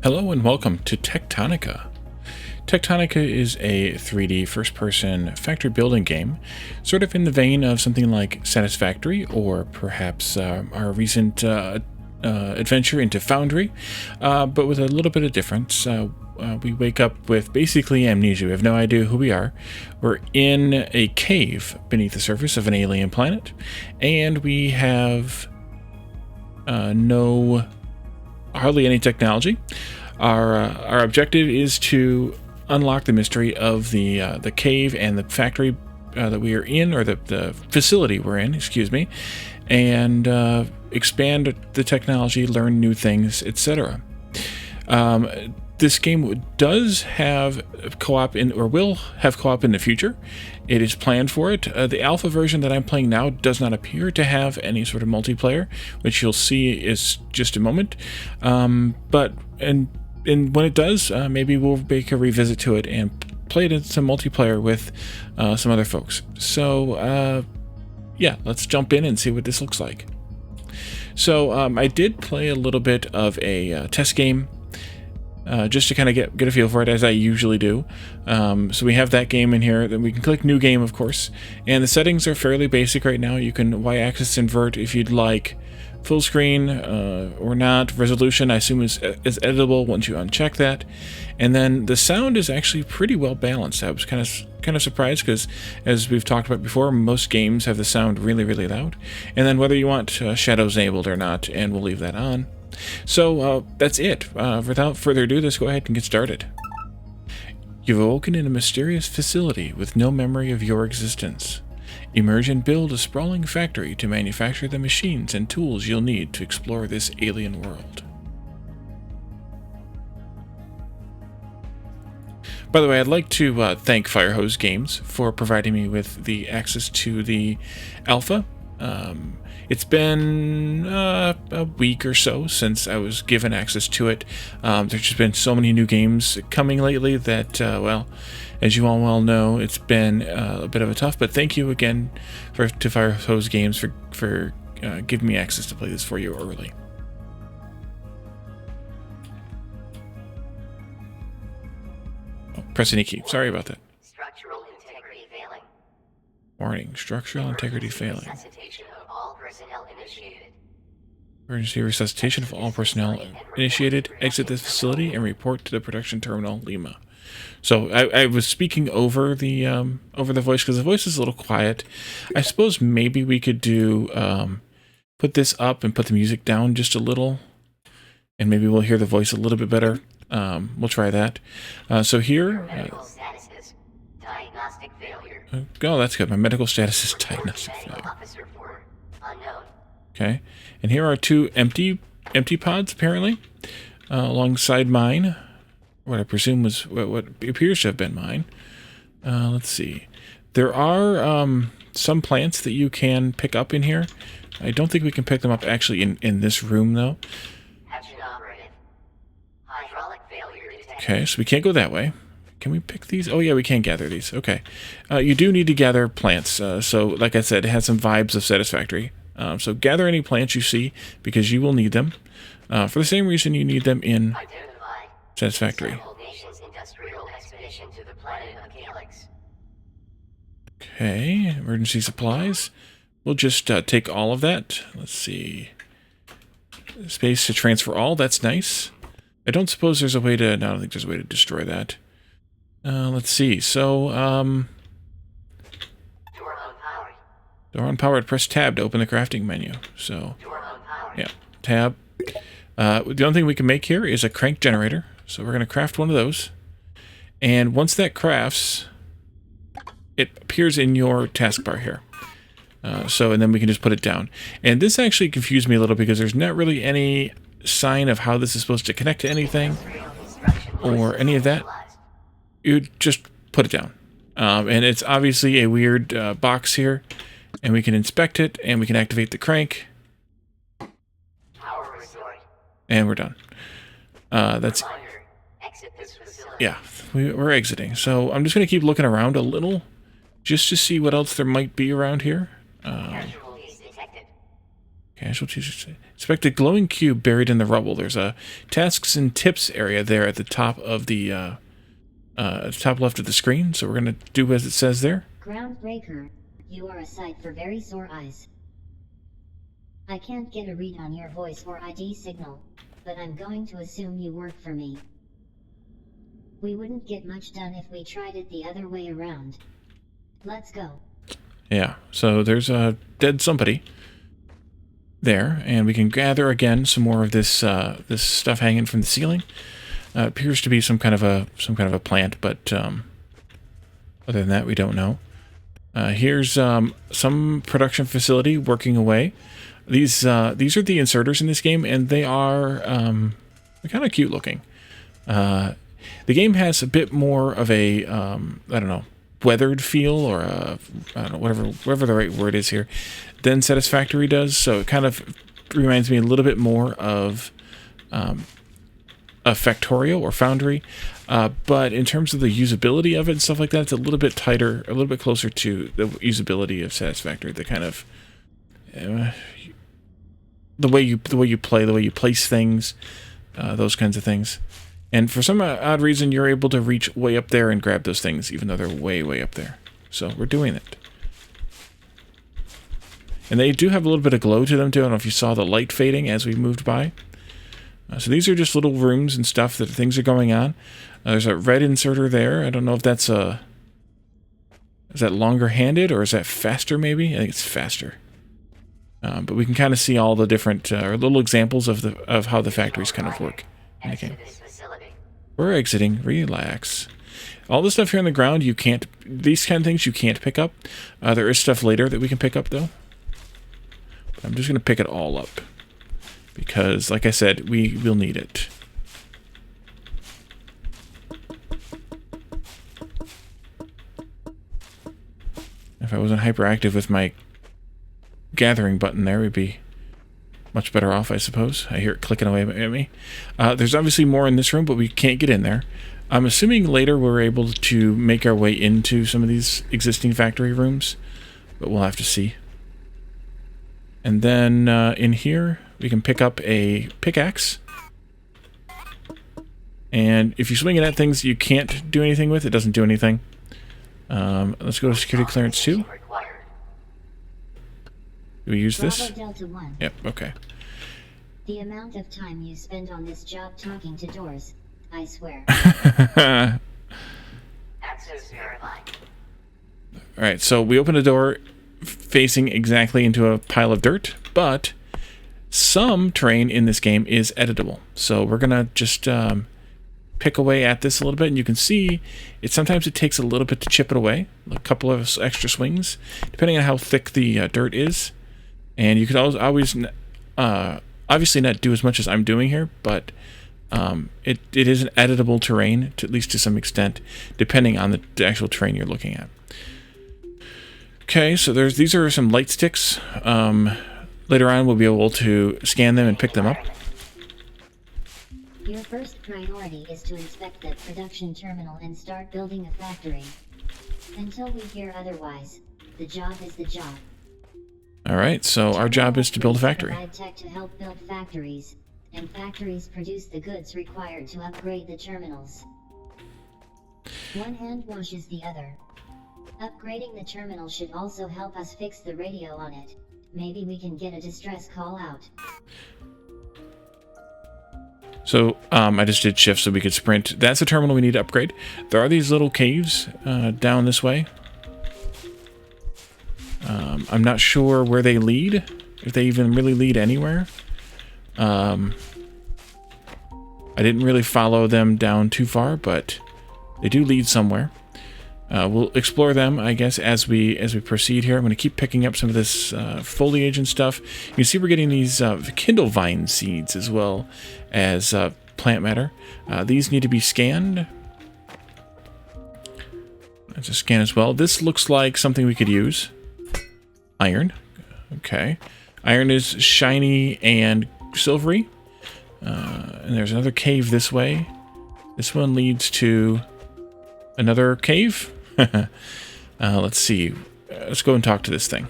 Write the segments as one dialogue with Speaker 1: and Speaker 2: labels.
Speaker 1: Hello and welcome to Techtonica. Techtonica is a 3D first-person factory building game, sort of in the vein of something like Satisfactory or perhaps our recent adventure into Foundry, but with a little bit of difference. We wake up with basically amnesia. We have no idea who we are. We're in a cave beneath the surface of an alien planet, and we have hardly any technology. Our objective is to unlock the mystery of the cave and the factory that we are in, or the facility we're in, excuse me, and expand the technology, learn new things, etc. This game does have co-op or will have co-op in the future. It is planned for it. The alpha version that I'm playing now does not appear to have any sort of multiplayer, which you'll see is just a moment. But when it does, maybe we'll make a revisit to it and play it in some multiplayer with some other folks. So yeah, let's jump in and see what this looks like. So I did play a little bit of a test game, just to kind of get a feel for it, as I usually do. So we have that game in here. Then we can click New Game, of course. And the settings are fairly basic right now. You can Y-axis invert if you'd like. Full screen or not. Resolution, I assume, is editable once you uncheck that. And then the sound is actually pretty well balanced. I was kind of surprised because, as we've talked about before, most games have the sound really, really loud. And then whether you want shadows enabled or not, and we'll leave that on. So that's it. Without further ado, let's go ahead and get started. You've awoken in a mysterious facility with no memory of your existence. Emerge and build a sprawling factory to manufacture the machines and tools you'll need to explore this alien world. By the way, I'd like to thank Firehose Games for providing me with the access to the alpha. It's been a week or so since I was given access to it. There's just been so many new games coming lately that, well, as you all well know, it's been a bit of a tough, but thank you again to Firehose Games for giving me access to play this for you early. Oh, press any key. Sorry about that.
Speaker 2: Structural integrity failing.
Speaker 1: Warning, structural integrity failing.
Speaker 2: Resuscitation of all personnel initiated.
Speaker 1: Emergency resuscitation of all personnel initiated. Exit this facility and report to the production terminal, Lima. So I was speaking over the voice because the voice is a little quiet. I suppose maybe we could do put this up and put the music down just a little, and maybe we'll hear the voice a little bit better. We'll try that. So here.
Speaker 2: Medical status is diagnostic failure.
Speaker 1: Oh, that's good. My medical status is diagnostic failure.
Speaker 2: Officer for unknown.
Speaker 1: Okay, and here are two empty pods apparently, alongside mine. What I presume was what appears to have been mine. Let's see. There are some plants that you can pick up in here. I don't think we can pick them up actually in this room, though.
Speaker 2: Action operative. Hydraulic failure detected.
Speaker 1: Okay, so we can't go that way. Can we pick these? Oh, yeah, we can gather these. Okay. You do need to gather plants. So, like I said, it has some vibes of Satisfactory. So gather any plants you see, because you will need them. For the same reason you need them in Satisfactory.
Speaker 2: Industrial expedition to the planet of Calyx.
Speaker 1: Okay, emergency supplies. We'll just take all of that. Let's see. Space to transfer all. That's nice. I don't suppose there's a way to... No, I don't think there's a way to destroy that. Let's see. So,
Speaker 2: Door unpowered.
Speaker 1: door unpowered. Press tab to open the crafting menu. So,
Speaker 2: Door unpowered.
Speaker 1: yeah, tab. The only thing we can make here is a crank generator. So we're going to craft one of those. And once that crafts, it appears in your taskbar here. And then we can just put it down. And this actually confused me a little because there's not really any sign of how this is supposed to connect to anything or any of that. You just put it down. And it's obviously a weird box here. And we can inspect it, and we can activate the crank.
Speaker 2: Power restored.
Speaker 1: And we're done. That's...
Speaker 2: Exit this facility.
Speaker 1: Yeah, we're exiting. So I'm just going to keep looking around a little, just to see what else there might be around here.
Speaker 2: Casualties detected.
Speaker 1: Casualties. Expect a glowing cube buried in the rubble. There's a tasks and tips area there at the top of the top left of the screen. So we're going to do as it says there.
Speaker 3: Groundbreaker, you are a sight for very sore eyes. I can't get a read on your voice or ID signal, but I'm going to assume you work for me. We wouldn't get much done if we tried it the other way around. Let's go.
Speaker 1: Yeah, so there's a dead somebody there, and we can gather again some more of this this stuff hanging from the ceiling. Appears to be some kind of a plant, but other than that, we don't know. Here's some production facility working away. These are the inserters in this game, and they are they're kind of cute looking. The game has a bit more of a I don't know, weathered feel, or I don't know, whatever the right word is here, than Satisfactory does. So it kind of reminds me a little bit more of a Factorio or Foundry, but in terms of the usability of it and stuff like that, it's a little bit tighter, a little bit closer to the usability of Satisfactory. The kind of the way you play, the way you place things, those kinds of things. And for some odd reason, you're able to reach way up there and grab those things, even though they're way, way up there. So we're doing it. And they do have a little bit of glow to them, too. I don't know if you saw the light fading as we moved by. So these are just little rooms and stuff that things are going on. There's a red inserter there. I don't know if that's a... Is that longer-handed, or is that faster, maybe? I think it's faster. But we can kind of see all the different little examples of how the factories kind of work in the game. We're exiting. Relax. All the stuff here on the ground, you can't... These kind of things you can't pick up. There is stuff later that we can pick up, though. But I'm just going to pick it all up. Because, like I said, we will need it. If I wasn't hyperactive with my gathering button there, we'd be much better off, I suppose. I hear it clicking away at me. There's obviously more in this room, but we can't get in there. I'm assuming later we're able to make our way into some of these existing factory rooms, but we'll have to see. And then in here, we can pick up a pickaxe. And if you swing it at things you can't do anything with, it doesn't do anything. Let's go to security clearance 2. Do we use this?
Speaker 3: Delta 1.
Speaker 1: Yep, okay.
Speaker 3: The amount of time you spend on this job talking to doors, I swear.
Speaker 2: Access verified.
Speaker 1: Alright, so we open a door facing exactly into a pile of dirt, but some terrain in this game is editable. So we're going to just pick away at this a little bit, and you can see sometimes it takes a little bit to chip it away, a couple of extra swings, depending on how thick the dirt is. And you could always obviously not do as much as I'm doing here, but it is an editable terrain, at least to some extent, depending on the actual terrain you're looking at. Okay, so these are some light sticks. Later on, we'll be able to scan them and pick them up.
Speaker 3: Your first priority is to inspect the production terminal and start building a factory. Until we hear otherwise, the job is the job. Alright, so our job is to build a factory. Provide tech to help build factories, and factories produce the goods required to upgrade the terminals. One hand washes the other. Upgrading the terminal should also help us fix the radio on it. Maybe we can get a distress call out.
Speaker 1: So I just did shift so we could sprint. That's a terminal we need to upgrade. There are these little caves down this way. I'm not sure where they lead, if they even really lead anywhere. I didn't really follow them down too far, but they do lead somewhere. We'll explore them, I guess, as we proceed here. I'm going to keep picking up some of this foliage and stuff. You can see we're getting these Kindle vine seeds as well as plant matter. These need to be scanned. That's a scan as well. This looks like something we could use. Iron. Okay. Iron is shiny and silvery. And there's another cave this way. This one leads to another cave. Let's see. Let's go and talk to this thing.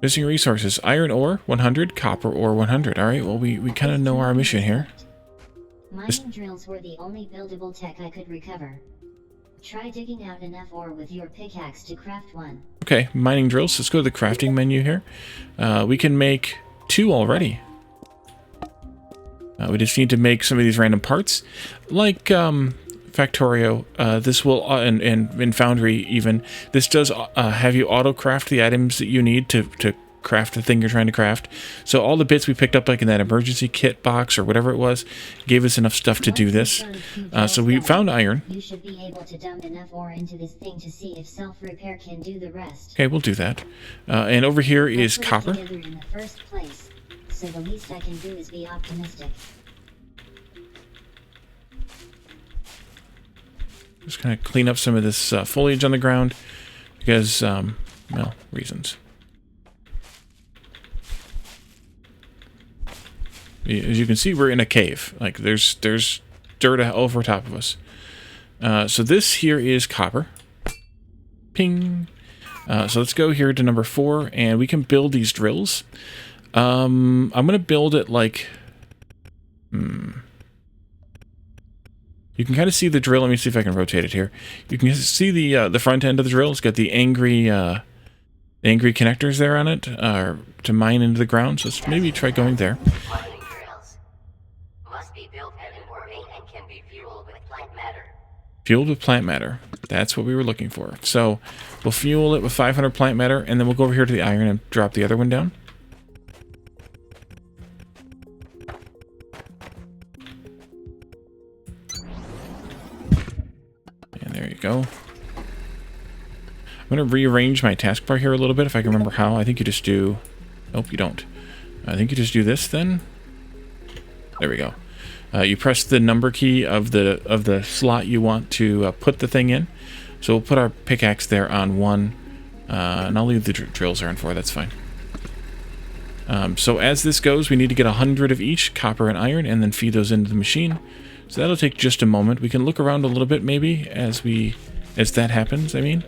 Speaker 1: Missing resources. Iron ore, 100. Copper ore, 100. All right, well, we kind of know our mission here.
Speaker 3: Mining drills were the only buildable tech I could recover. Try digging out enough ore with your pickaxe to craft one.
Speaker 1: Okay, mining drills. Let's go to the crafting menu here. We can make 2 already. We just need to make some of these random parts. Like Factorio, this will, and in Foundry even, this does have you auto-craft the items that you need to craft the thing you're trying to craft. So all the bits we picked up, like in that emergency kit box or whatever it was, gave us enough stuff to do this. So we found iron.
Speaker 3: You should be able to dump enough ore into this thing to see if self-repair can do the rest.
Speaker 1: Okay, we'll do that. And over here is copper.
Speaker 3: Together in the first place, so the least I can do is be optimistic.
Speaker 1: Just kind of clean up some of this foliage on the ground because, well, reasons. As you can see, we're in a cave. Like, there's dirt over top of us. So this here is copper. Ping. So let's go here to number 4, and we can build these drills. I'm going to build it like... You can kind of see the drill. Let me see if I can rotate it here. You can see the front end of the drill. It's got the angry connectors there on it to mine into the ground. So let's maybe try going there.
Speaker 2: Mining drills must be built at an orbit and can be fueled with plant matter.
Speaker 1: Fueled with plant matter. That's what we were looking for. So we'll fuel it with 500 plant matter, and then we'll go over here to the iron and drop the other one down. There you go. I'm going to rearrange my taskbar here a little bit if I can remember how. I think you just do... Nope, you don't. I think you just do this then. There we go. You press the number key of the slot you want to put the thing in. So we'll put our pickaxe there on 1. And I'll leave the drills there on 4. That's fine. So as this goes, we need to get 100 of each, copper and iron, and then feed those into the machine. So that'll take just a moment. We can look around a little bit maybe as that happens, I mean.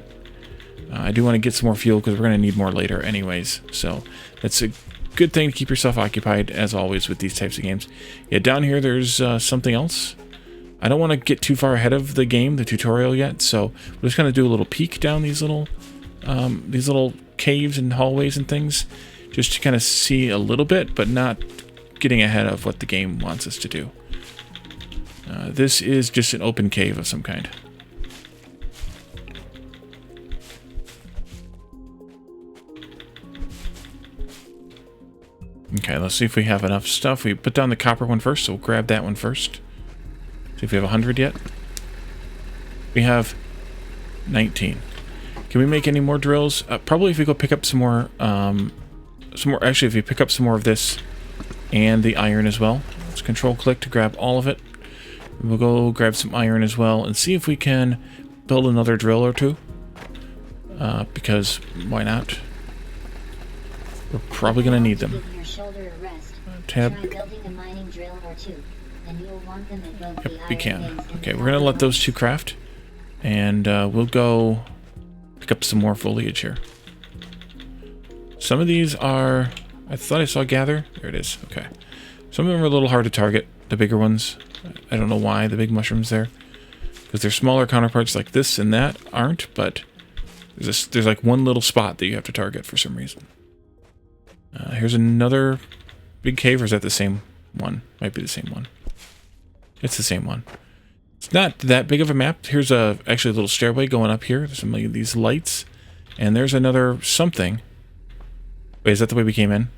Speaker 1: I do want to get some more fuel because we're going to need more later anyways. So that's a good thing to keep yourself occupied as always with these types of games. Yeah, down here there's something else. I don't want to get too far ahead of the game, the tutorial yet, so we're just going to do a little peek down these little caves and hallways and things just to kind of see a little bit, but not getting ahead of what the game wants us to do. This is just an open cave of some kind. Okay, let's see if we have enough stuff. We put down the copper one first, so we'll grab that one first. See if we have 100 yet. We have 19. Can we make any more drills? Probably if we go pick up some more. Actually, if we pick up some more of this and the iron as well. Let's control-click to grab all of it. We'll go grab some iron as well and see if we can build another drill or 2. Because why not? We're probably going to need them. Tab. Yep, we can. Okay, we're going to let those 2 craft. And we'll go pick up some more foliage here. Some of these are... I thought I saw gather. There it is. Okay. Some of them are a little hard to target. The bigger ones. I don't know why, the big mushrooms there. Because their smaller counterparts like this and that aren't, but there's like one little spot that you have to target for some reason. Here's another big cave, or is that the same one? Might be the same one. It's the same one. It's not that big of a map. Here's actually a little stairway going up here. There's some of these lights. And there's another something. Wait, is that the way we came in?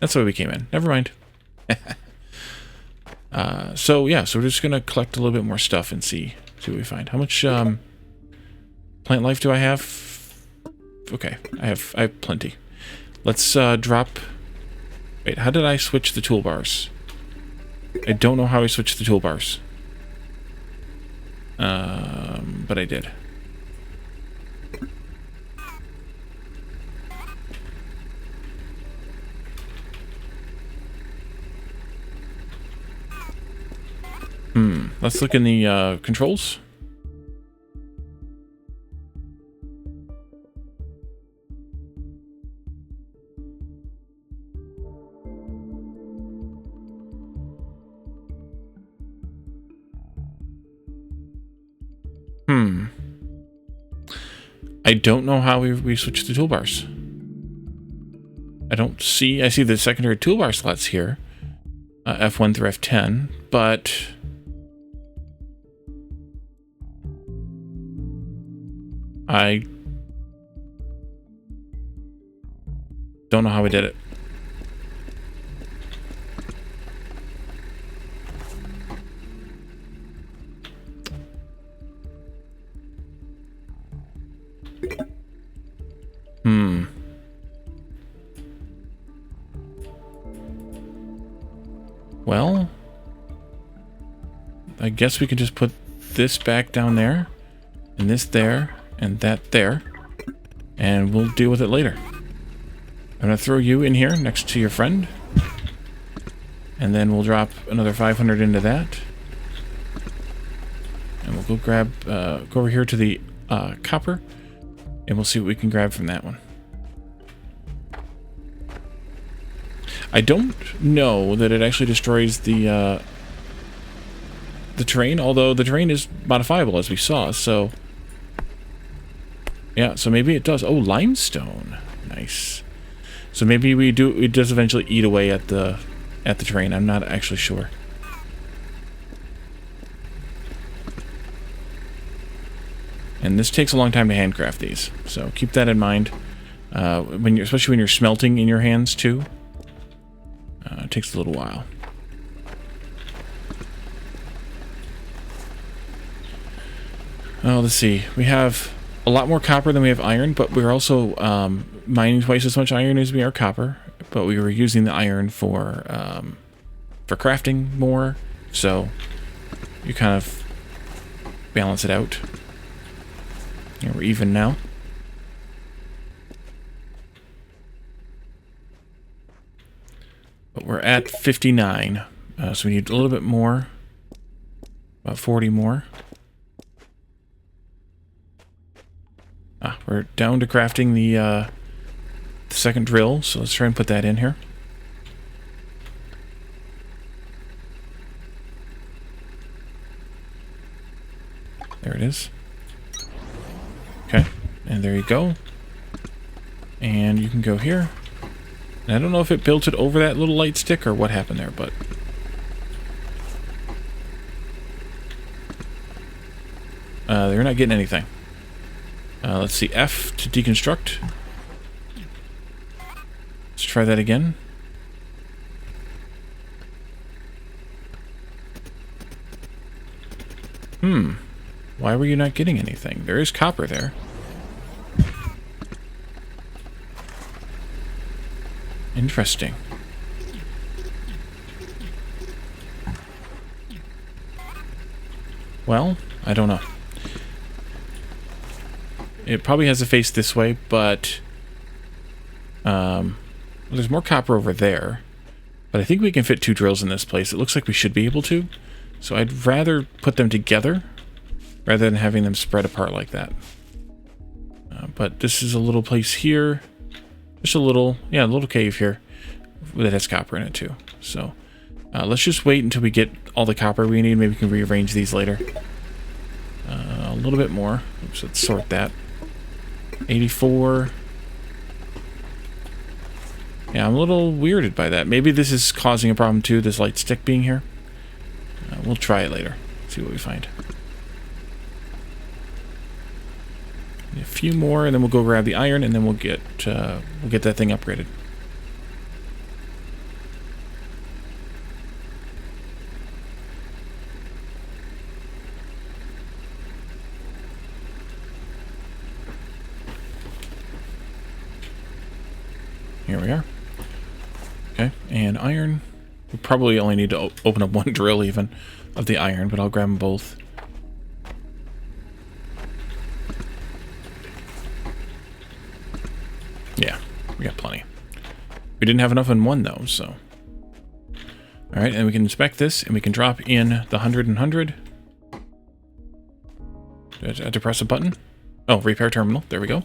Speaker 1: That's the way we came in. Never mind. So yeah, so we're just gonna collect a little bit more stuff and see what we find. How much plant life do I have? Okay, I have plenty. Let's drop. Wait, how did I switch the toolbars? I don't know how I switched the toolbars. But I did. Let's look in the controls. I don't know how we switch the toolbars. I see the secondary toolbar slots here. F1 through F10, but... I don't know how we did it. Well, I guess we can just put this back down there, and this there, and that there, and we'll deal with it later. I'm going to throw you in here next to your friend, and then we'll drop another 500 into that, and we'll go grab, go over here to the copper, and we'll see what we can grab from that one. I don't know that it actually destroys the terrain, although the terrain is modifiable as we saw, so yeah, so maybe it does. Oh, limestone. Nice. So maybe it does eventually eat away at the terrain. I'm not actually sure. And this takes a long time to handcraft these, so keep that in mind. Especially when you're smelting in your hands too. It takes a little while. Oh, let's see. We have a lot more copper than we have iron, but we're also mining twice as much iron as we are copper. But we were using the iron for crafting more, so you kind of balance it out. And we're even now. But we're at 59, so we need a little bit more, about 40 more. We're down to crafting the second drill, so let's try and put that in here. There it is. Okay, and there you go. And you can go here. And I don't know if it built it over that little light stick or what happened there, but... they're not getting anything. Let's see, F to deconstruct. Let's try that again. Why were you not getting anything? There is copper there. Interesting. Well, I don't know. It probably has a face this way, but well, there's more copper over there. But I think we can fit 2 drills in this place. It looks like we should be able to. So I'd rather put them together rather than having them spread apart like that. But this is a little place here. Just a little cave here that has copper in it too. So let's just wait until we get all the copper we need. Maybe we can rearrange these later. A little bit more. Oops, let's sort that. 84. Yeah, I'm a little weirded by that. Maybe this is causing a problem too, this light stick being here. We'll try it later. See what we find. A few more, and then we'll go grab the iron, and then we'll get that thing upgraded. Here we are. Okay, and iron. We probably only need to open up 1 drill even of the iron, but I'll grab them both. Yeah, we got plenty. We didn't have enough in 1 though, so. Alright, and we can inspect this, and we can drop in the 100 and 100. I have to press a button? Oh, repair terminal. There we go.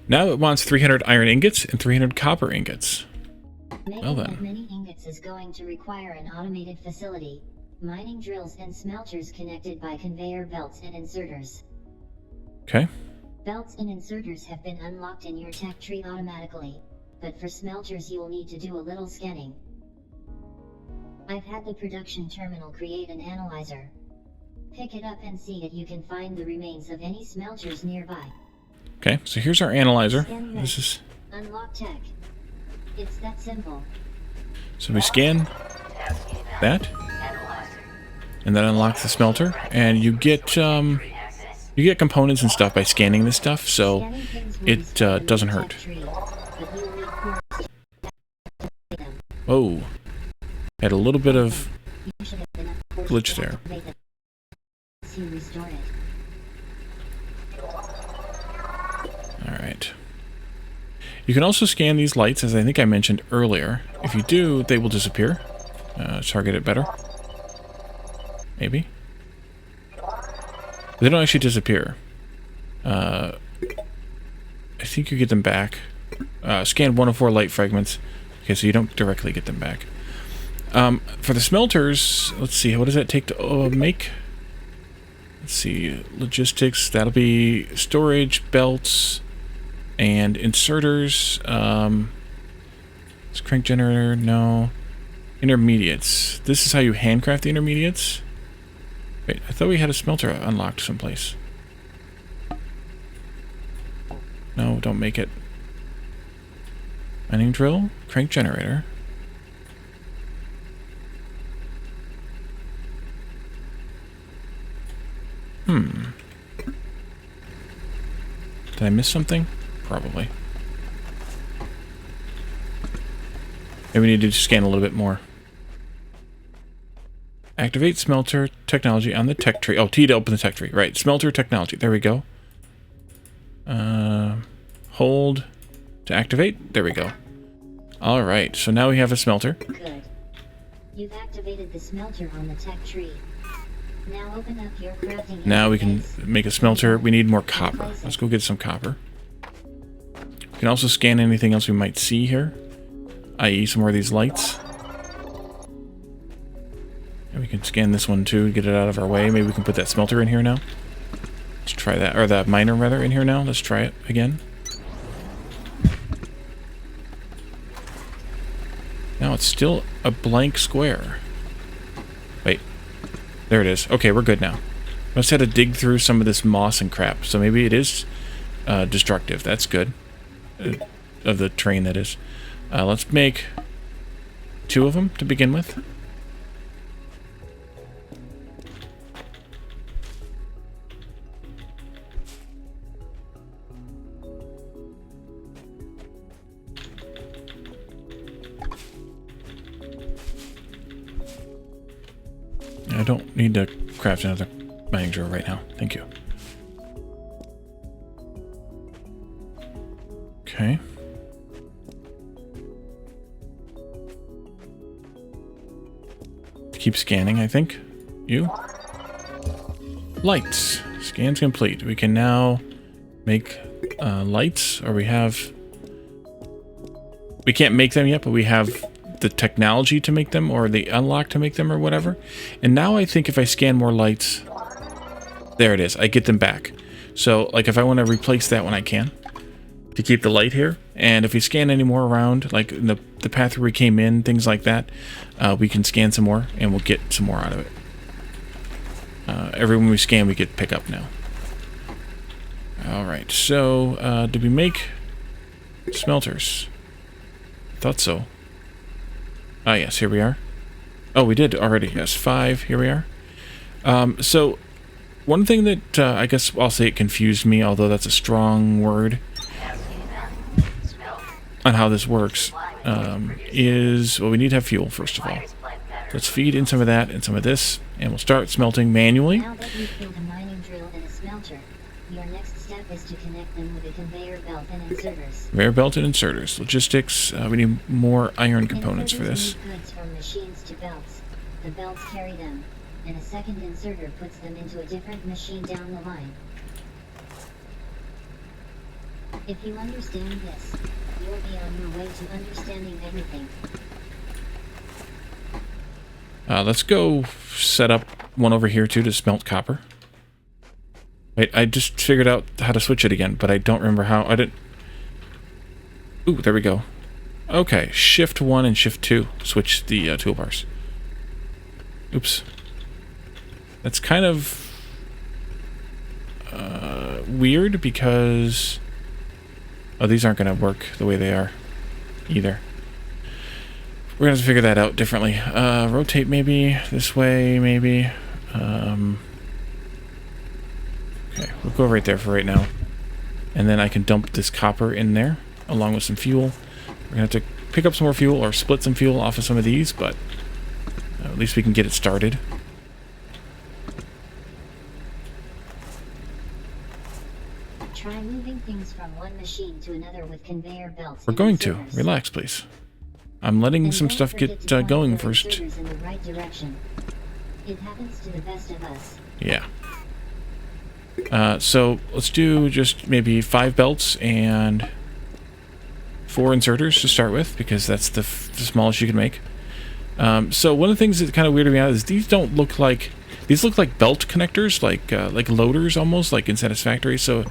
Speaker 1: Now it wants 300 iron ingots and 300 copper ingots. Well then.
Speaker 3: Many ingots is going to require an automated facility. Mining drills and smelters connected by conveyor belts and inserters.
Speaker 1: Okay.
Speaker 3: Belts and inserters have been unlocked in your tech tree automatically, but for smelters you'll need to do a little scanning. I've had the production terminal create an analyzer. Pick it up and see if you can find the remains of any smelters nearby.
Speaker 1: Okay, so here's our analyzer.
Speaker 3: Scan
Speaker 1: This is
Speaker 3: unlock tech. It's that simple.
Speaker 1: so we scan that, and that unlocks the smelter, and you get components and stuff by scanning this stuff, so it doesn't hurt. Oh, had a little bit of glitch there. All right. You can also scan these lights, as I think I mentioned earlier. If you do, they will disappear. Target it better. Maybe. They don't actually disappear. I think you get them back. Scan 1 of 4 light fragments. Okay, so you don't directly get them back. For the smelters, let's see, what does that take to make? Let's see, logistics, that'll be storage, belts, and inserters. It's crank generator, no. Intermediates. This is how you handcraft the intermediates. Wait, I thought we had a smelter unlocked someplace. No, don't make it. Mining drill, crank generator. Did I miss something? Probably. Maybe we need to scan a little bit more. Activate smelter technology on the tech tree. Oh, T to open the tech tree. Right, smelter technology. There we go. Hold to activate. There we go. Alright, so now we have a smelter.
Speaker 3: Good. You've activated the smelter on the tech tree. Now open up your crafting.
Speaker 1: Now we can make a smelter. We need more copper. Let's go get some copper. We can also scan anything else we might see here, i.e. some more of these lights. And we can scan this one too, get it out of our way. Maybe we can put that smelter in here now. Let's try that, or that miner rather in here now. Let's try it again. Now it's still a blank square. Wait. There it is. Okay, we're good now. Must have had to dig through some of this moss and crap. So maybe it is destructive. That's good. Of the train, that is. Let's make 2 of them to begin with. I don't need to craft another mining drill right now. Thank you. Okay. Keep scanning, I think. You. Lights. Scan's complete. We can now make lights, or we have... We can't make them yet, but we have the technology to make them, or the unlock to make them, or whatever. And now I think if I scan more lights... There it is. I get them back. So, like, if I want to replace that one, I can. To keep the light here. And if we scan any more around, like in the path where we came in, things like that, we can scan some more, and we'll get some more out of it. Every one we scan, we get pick up now. Alright, so, did we make smelters? Thought so. Ah, yes, here we are. Oh, we did already. Yes, 5. Here we are. So, one thing that I guess I'll say it confused me, although that's a strong word, on how this works, is... Well, we need to have fuel, first of all. Let's feed in some of that and some of this, and we'll start smelting manually.
Speaker 3: Now that you've built a mining drill and a smelter, your next step is to connect them with a conveyor belt and inserters.
Speaker 1: Conveyor belt and inserters. Logistics, we need more iron components for this.
Speaker 3: Inserters move goods from machines to belts. The belts carry them, and a second inserter puts them into a different machine down the line. If you understand this, you'll be on your way to understanding everything.
Speaker 1: Let's go set up one over here too to smelt copper. Wait, I just figured out how to switch it again, but I don't remember how. I didn't... Ooh, there we go. Okay, Shift 1 and Shift 2 switch the toolbars. Oops. That's kind of weird because... Oh, these aren't going to work the way they are either. We're going to have to figure that out differently. Rotate maybe, this way maybe. Okay, we'll go right there for right now. And then I can dump this copper in there, along with some fuel. We're going to have to pick up some more fuel, or split some fuel off of some of these, but at least we can get it started.
Speaker 3: Try moving things from one machine to another with conveyor belts.
Speaker 1: We're going to. Relax, please. I'm letting some stuff get going first.
Speaker 3: In the right direction. It happens to the best of us.
Speaker 1: Yeah. So let's do just maybe 5 belts and 4 inserters to start with, because that's the smallest you can make. So one of the things that kind of weirded me out is these don't look like... These look like belt connectors, like loaders almost, like in Satisfactory. So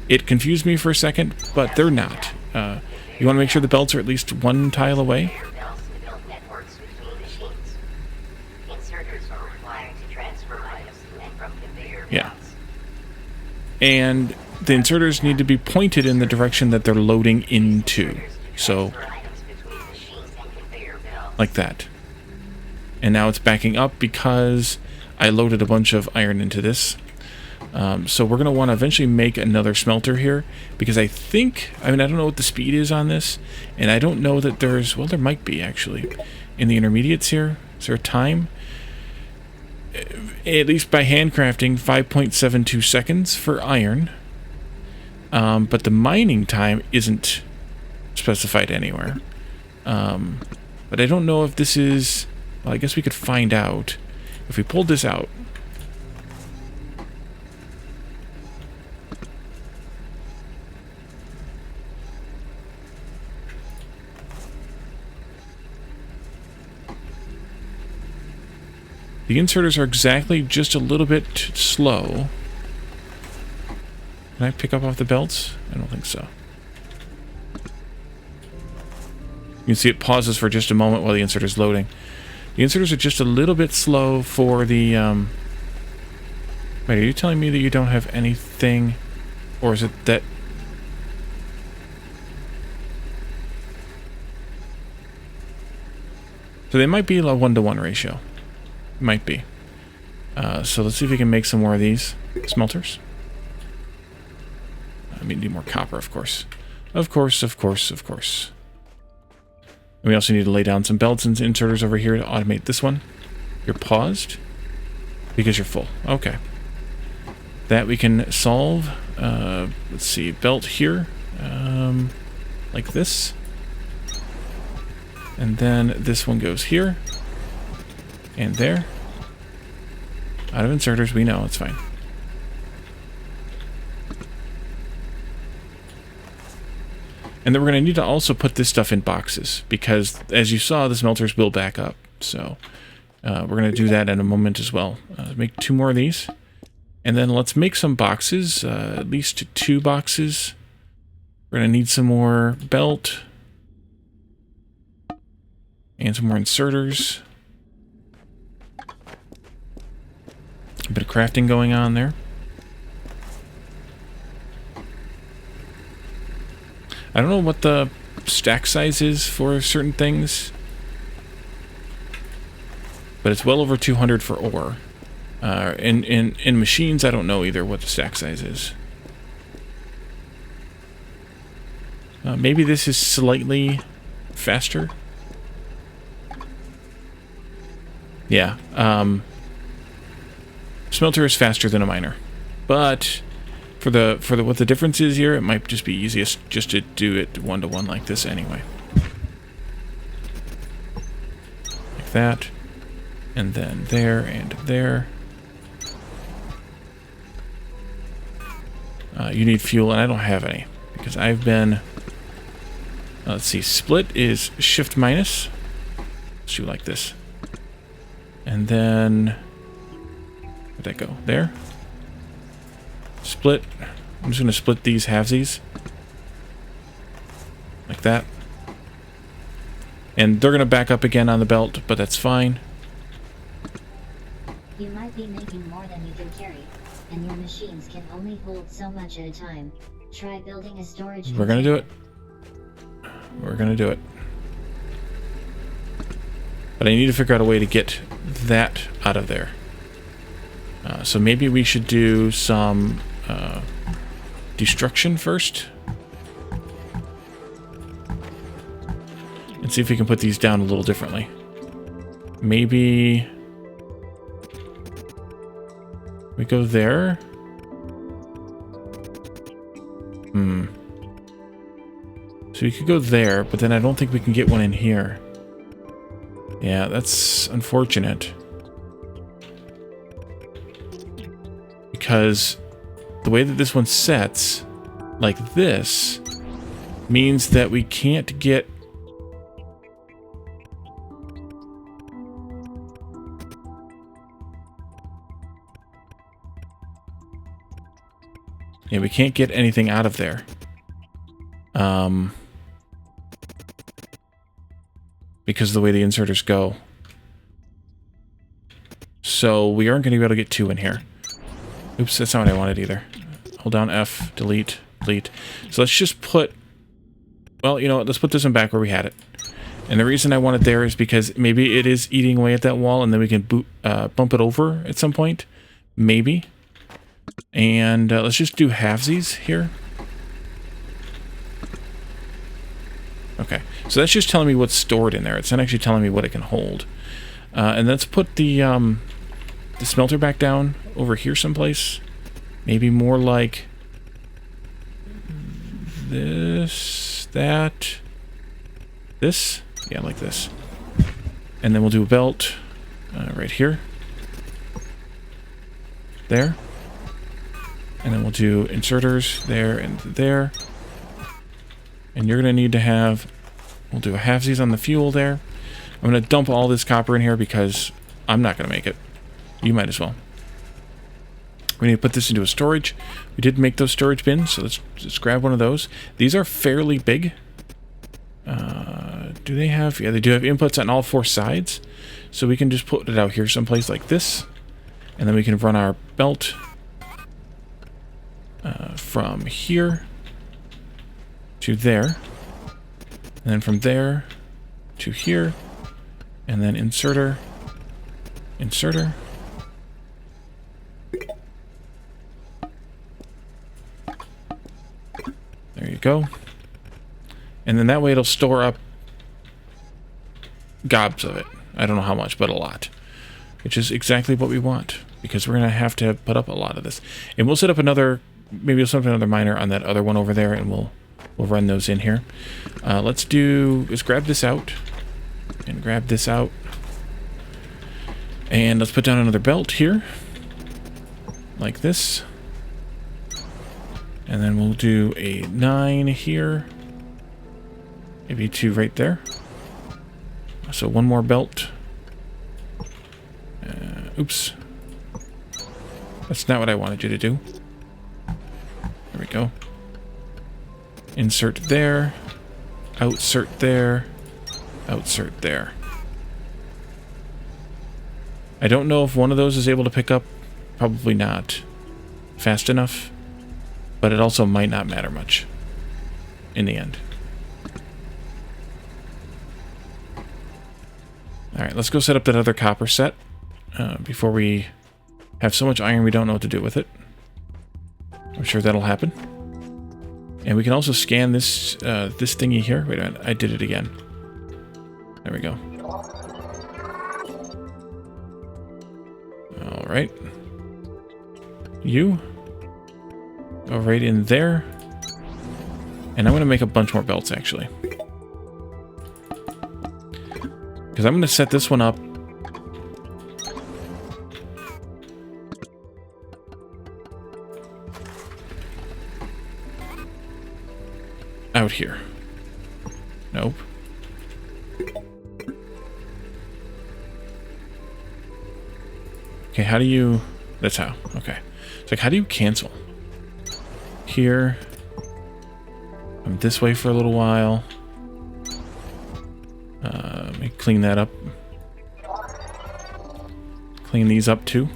Speaker 1: it confused me for a second, but they're not. You want to make sure the belts are at least 1 tile away.
Speaker 2: Belts to build networks between machines. Inserters are required to transfer items to and from conveyor belts.
Speaker 1: Yeah. And the inserters need to be pointed in the direction that they're loading into. So, like that. And now it's backing up because I loaded a bunch of iron into this. So we're going to want to eventually make another smelter here, because I think, I mean, I don't know what the speed is on this, and I don't know that there's, well, there might be actually, in the intermediates here. Is there a time? At least by handcrafting, 5.72 seconds for iron. But the mining time isn't specified anywhere. But I don't know if this is... Well, I guess we could find out if we pulled this out. The inserters are exactly just a little bit slow. Can I pick up off the belts? I don't think so. You can see it pauses for just a moment while the insert is loading. The inserters are just a little bit slow for the... Wait, are you telling me that you don't have anything? Or is it that... So they might be a 1-to-1 ratio. Might be. So let's see if we can make some more of these smelters. I mean, need more copper, of course. Of course, of course, of course. And we also need to lay down some belts and inserters over here to automate this one. You're paused because you're full. Okay. That we can solve. Let's see, belt here. Like this. And then this one goes here. And there. Out of inserters, we know, it's fine. And then we're going to need to also put this stuff in boxes, because, as you saw, the smelters will back up. So, we're going to do that in a moment as well. Make 2 more of these. And then let's make some boxes, at least 2 boxes. We're going to need some more belt. And some more inserters. A bit of crafting going on there. I don't know what the stack size is for certain things, but it's well over 200 for ore. In machines, I don't know either what the stack size is. Maybe this is slightly faster. Yeah. Smelter is faster than a miner, but for the what the difference is here, it might just be easiest just to do it 1-to-1 like this anyway. Like that, and then there and there. You need fuel, and I don't have any because I've been. Let's see. Split is shift minus. Let's do like this, and then Where'd that go? There. Split. I'm just going to split these halvesies. Like that. And they're going to back up again on the belt, but that's fine.
Speaker 3: You might be making more than you can carry, and your machines can only hold so much at a time. Try building a storage.
Speaker 1: We're going to do it. We're going to do it. But I need to figure out a way to get that out of there. So maybe we should do some destruction first. And see if we can put these down a little differently. Maybe we go there. So we could go there, but then I don't think we can get one in here. Yeah, that's unfortunate. Because the way that this one sets, like this, means that we can't get... Yeah, we can't get anything out of there. Because of the way the inserters go. So we aren't going to be able to get two in here. Oops, that's not what I wanted either. Hold down F, delete, delete. So let's just put... Well, you know what, let's put this one back where we had it. And the reason I want it there is because maybe it is eating away at that wall and then we can bump it over at some point. Maybe. And let's just do halvesies here. Okay, so that's just telling me what's stored in there. It's not actually telling me what it can hold. And let's put the smelter back down over here someplace. Maybe more like this, that, this. Yeah, like this. And then we'll do a belt right here. There. And then we'll do inserters there and there. And you're going to need to have... We'll do a halvesies on the fuel there. I'm going to dump all this copper in here because I'm not going to make it. You might as well. We need to put this into a storage. We did make those storage bins, so let's just grab one of those. These are fairly big. Do they have... Yeah, they do have inputs on all four sides. So we can just put it out here someplace like this. And then we can run our belt from here to there, and then from there to here, and then inserter, inserter. There you go. And then that way it'll store up gobs of it. I don't know how much, but a lot. Which is exactly what we want, because we're going to have to put up a lot of this. And we'll set up another, maybe we'll set up another miner on that other one over there, and we'll run those in here. Let's grab this out, and grab this out. And let's put down another belt here, like this. And then we'll do a 9 here. Maybe 2 right there. So one more belt. Oops. That's not what I wanted you to do. There we go. Insert there. Outsert there. Outsert there. I don't know if one of those is able to pick up. Probably not fast enough. But it also might not matter much in the end. Alright, let's go set up that other copper set before we have so much iron we don't know what to do with it. I'm sure that'll happen. And we can also scan this this thingy here. Wait a minute, I did it again. There we go. Alright. You go right in there. And I'm going to make a bunch more belts, actually. Because I'm going to set this one up out here. Nope. Okay, how do you... That's how. Okay. It's like, how do you cancel? Here. I'm this way for a little while. Let me clean that up. Clean these up too.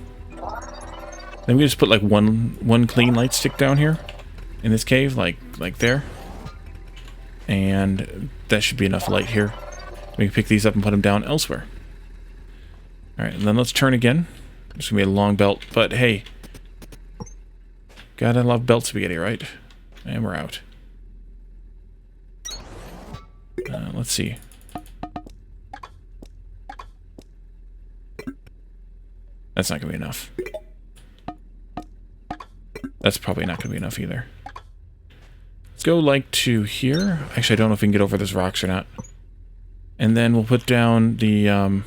Speaker 1: Then we just put like one clean light stick down here in this cave, like there. And that should be enough light here. We can pick these up and put them down elsewhere. Alright, and then let's turn again. It's going to be a long belt, but hey. Gotta love belt spaghetti, right? And we're out. Let's see. That's not going to be enough. That's probably not going to be enough either. Let's go like to here. Actually, I don't know if we can get over those rocks or not. And then we'll put down the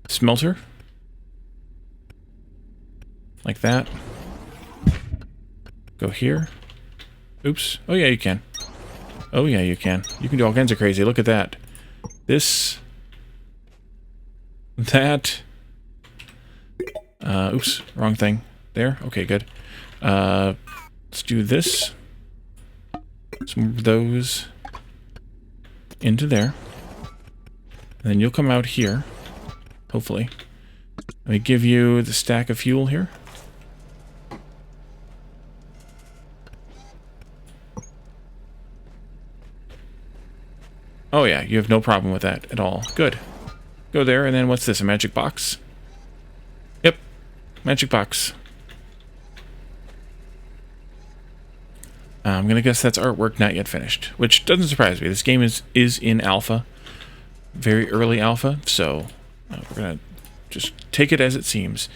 Speaker 1: smelter. Like that. Go here. Oops. Oh yeah, you can. Oh yeah, you can. You can do all kinds of crazy. Look at that. This. That. Oops. Wrong thing. There. Okay, good. Let's do this. Some of those into there. And then you'll come out here. Hopefully. Let me give you the stack of fuel here. Oh yeah, you have no problem with that at all. Good. Go there, and then what's this, a magic box? Yep, magic box. I'm gonna guess that's artwork not yet finished, which doesn't surprise me. This game is in alpha, very early alpha, so we're gonna just take it as it seems.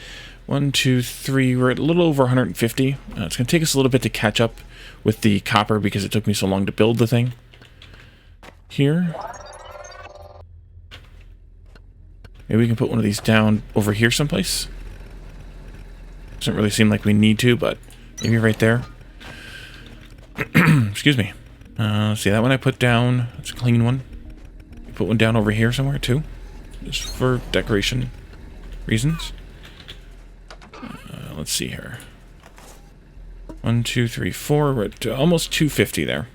Speaker 1: 1, 2, 3, we're at a little over 150. It's gonna take us a little bit to catch up with the copper because it took me so long to build the thing. Here. Maybe we can put one of these down over here someplace. Doesn't really seem like we need to, but maybe right there. Excuse me. See, that one I put down. That's a clean one. Put one down over here somewhere too. Just for decoration reasons. Let's see here. 1, 2, 3, 4. We're at almost 250 there.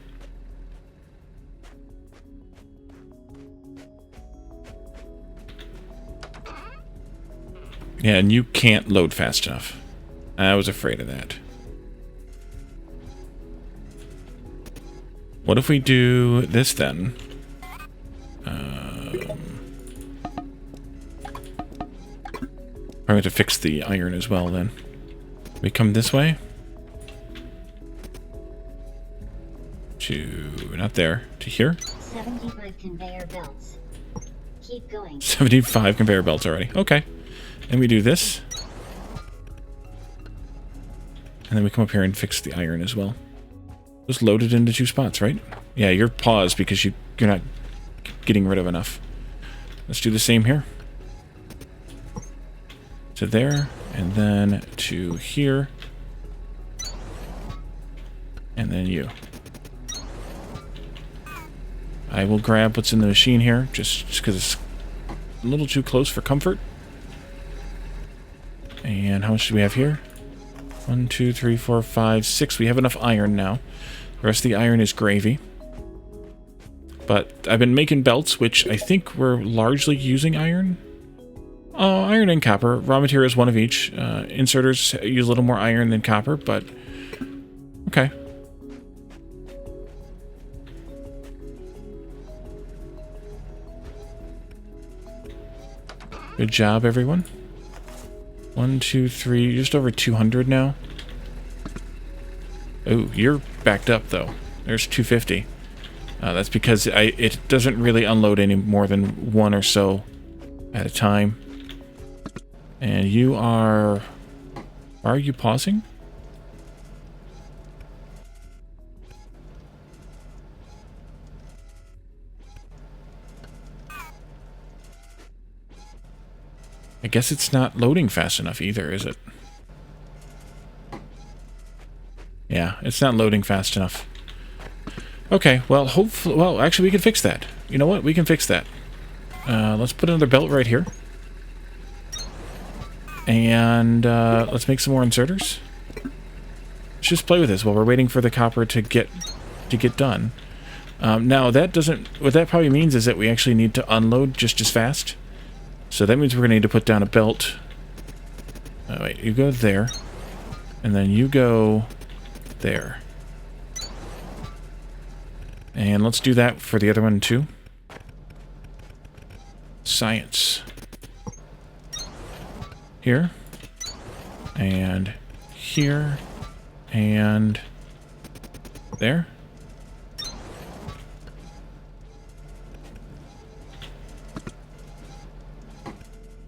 Speaker 1: Yeah, and you can't load fast enough. I was afraid of that. What if we do this then? I'm going to fix the iron as well then. We come this way. To, not there, to here.
Speaker 3: 75 conveyor belts. Keep going.
Speaker 1: 75 conveyor belts already. Okay. And we do this. And then we come up here and fix the iron as well. Just load it into 2 spots, right? Yeah, you're paused because you're not getting rid of enough. Let's do the same here. To there, and then to here. And then you. I will grab what's in the machine here, just because it's a little too close for comfort. And how much do we have here? 1, 2, 3, 4, 5, 6. We have enough iron now. The rest of the iron is gravy. But I've been making belts, which I think we're largely using iron. Iron and copper. Raw material is one of each. Inserters use a little more iron than copper, but okay. Good job, everyone. 1, 2, 3, just over 200 now. Oh, you're backed up though. There's 250. That's because it doesn't really unload any more than 1 or so at a time. And you are you pausing? I guess it's not loading fast enough either, is it? Yeah, it's not loading fast enough. Okay, well, hopefully... Well, actually, we can fix that. You know what? We can fix that. Let's put another belt right here. And let's make some more inserters. Let's just play with this while we're waiting for the copper to get done. Now that doesn't. What that probably means is that we actually need to unload just as fast. So that means we're going to need to put down a belt. Oh, wait, you go there, and then you go there. And let's do that for the other one too. Science. Here. And here. And there.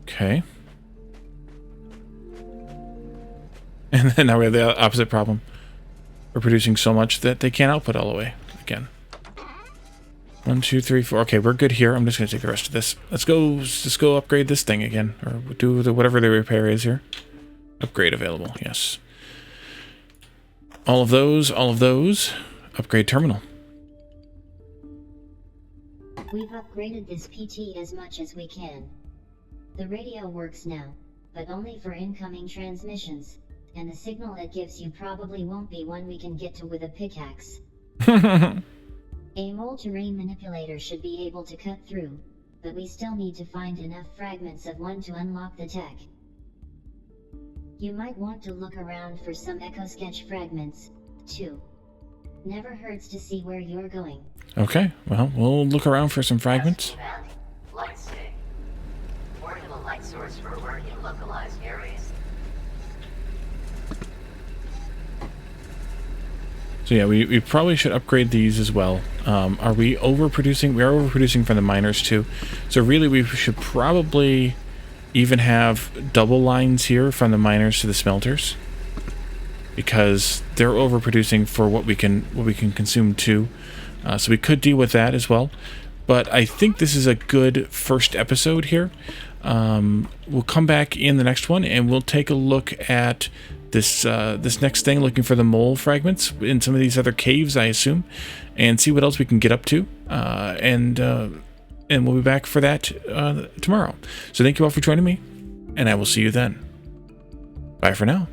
Speaker 1: Okay. And then now we have the opposite problem. We're producing so much that they can't output all the way again. 1, 2, 3, 4. Okay, we're good here. I'm just going to take the rest of this. Let's go upgrade this thing again. Or do whatever the repair is here. Upgrade available, yes. All of those. Upgrade terminal.
Speaker 3: We've upgraded this PT as much as we can. The radio works now, but only for incoming transmissions, and the signal it gives you probably won't be one we can get to with a pickaxe. A mole terrain manipulator should be able to cut through, but we still need to find enough fragments of one to unlock the tech. You might want to look around for some echo sketch fragments, too. Never hurts to see where you're going.
Speaker 1: Okay, well, we'll look around for some fragments.
Speaker 2: Light stick. Portable light source for work in localized areas.
Speaker 1: So yeah, we probably should upgrade these as well. Are we overproducing? We are overproducing from the miners too. So really we should probably even have double lines here from the miners to the smelters, because they're overproducing for what we can consume too. So we could deal with that as well. But I think this is a good first episode here. We'll come back in the next one and we'll take a look at this next thing, looking for the mole fragments in some of these other caves, I assume, and see what else we can get up to. And we'll be back for that tomorrow. So thank you all for joining me, and I will see you then. Bye for now.